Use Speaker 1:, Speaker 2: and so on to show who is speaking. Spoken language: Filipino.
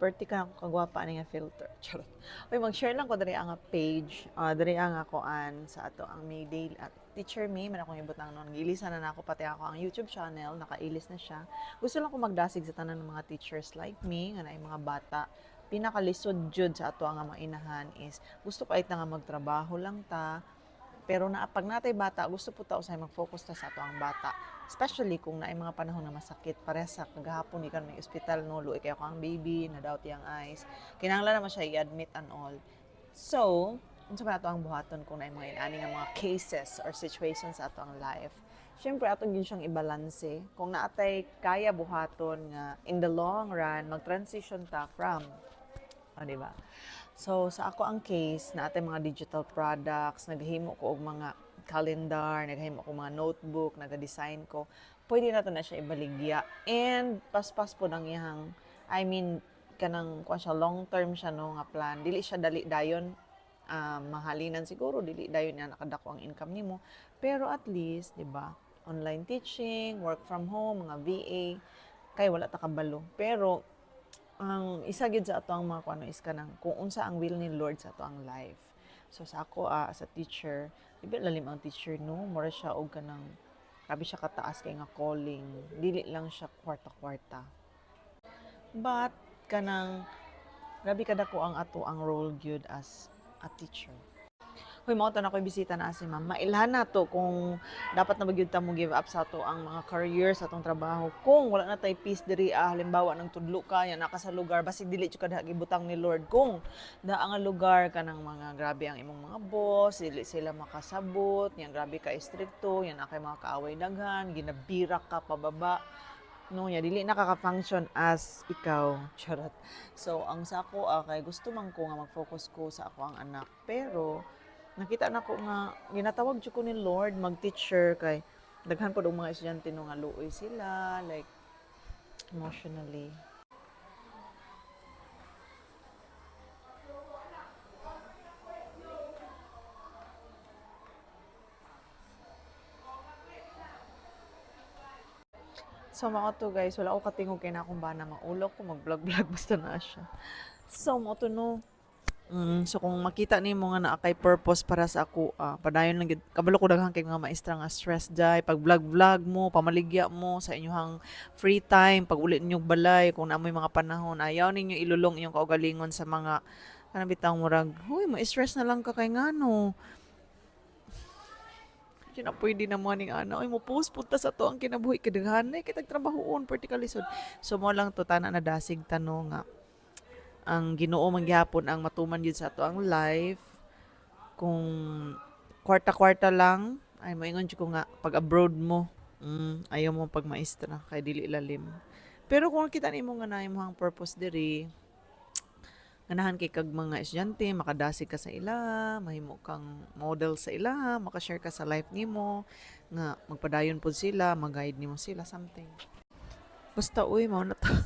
Speaker 1: perti ka kagwapa ni nga filter. Charot. Uy, mag-share lang ko diri ang page, diri ang akoan sa ato ang may daily at Teacher May, man akong ibutang nun. Gilisan na ako, pati ako ang YouTube channel, nakailis na siya. Gusto lang ko magdasig sa tanan ng mga teachers like me, nga na mga bata. Pinakalisod jud sa ato ang mga inahan is, gusto ko ay nga magtrabaho lang ta, pero na pag natay bata, gusto po ta usay mag-focus ta sa ato ang bata. Especially kung naay mga panahon na masakit, pareha sa kagahapon ikan may ospital no, luoy kayo kang baby, na doubt yung eyes. Kinahanglan naman siya i-admit and all. So, unsa ba nato ang buhaton kung naay mga inani nga mga cases or situations sa ato ang life. Siyempre, ato yun siyang ibalanse. Kung naatay kaya buhaton nga in the long run, mag-transition ta from, di ba? So, sa ako ang case, na atay mga digital products, naghimo ko og mga calendar, naghimo ko mga notebook, nag-design ko, pwede na to na siya ibaligya. And, paspas po nang iyang, I mean, kanang, kung siya, long term siya no, nga plan. Dili siya dali dayon, mahalinan siguro, dili dayon na nakadako ang income nimo. Pero at least, di ba, online teaching, work from home, mga VA, kay wala ta kabalo. Pero, ang isa gid sa ato ang mga kuno is kanang kung unsa ang will ni Lord sa ato ang life. So sa ako as a teacher, dibi lalim ang teacher no, mura siya og kanang grabe siya kataas kay nga calling. Dili lang siya kwarta-kwarta. But kanang grabe kadako ang ato ang role gyud as a teacher. Hoy, mao to na ko'y bisita na si ma'am. Mailhan na to kung dapat na magyud ta mo give up sa to ang mga career sa atong trabaho. Kung wala na tay peace diri halimbawa nang tudlo ka yan naka sa lugar basig dili jud ka gibutang ni Lord. Kung daa nga lugar kanang mga grabe ang imong mga boss, dili sila makasabot, yan grabe ka istrikto, yan akay mga kaaway daghan, ginabirak ka pababa. No, ya dili nakaka-function as ikaw. Charot. So, ang sa ako kay gusto man ko nga mag-focus ko sa ako ang anak. Pero nakita na ko nga ginatawag jud ko ni Lord mag-teacher kay daghan pod og mga estudyante no nga luoy sila like emotionally. So mga to guys, wala ko katingog kay na akong bana maulok ko mag-vlog-vlog basta na siya. So mo to no. So kung makita nimo nga naa kay purpose para sa ako, padayon lang gid kabalo ko daghang kay mga maestra nga stress jay pag vlog-vlog mo, pamaligya mo sa inyong free time, pag uli ninyong balay kung naamoy mga panahon, ayaw ninyo ilulong inyong kaugalingon sa mga kanang bitang murag, huy, ma-stress na lang ka kay ngano. Di na pwede na mo ning ana, ay mo post punta sa to ang kinabuhi kadaghanay kitag trabahoon particularly so mo lang to tana na dasig tanong nga ang Ginoo man gyapon ang matuman gyud sa ato ang life kung kwarta-kwarta lang ay moingon jud ko nga pag abroad mo ayaw mo pag maestra kay dili lalim pero kung kita nimo nga na imong purpose diri ganahan kay kag mga estudyante makadasig ka sa ila mahimo kang model sa ila makashare ka sa life nimo nga magpadayon pod sila mag-guide nimo sila something basta uy mao na ta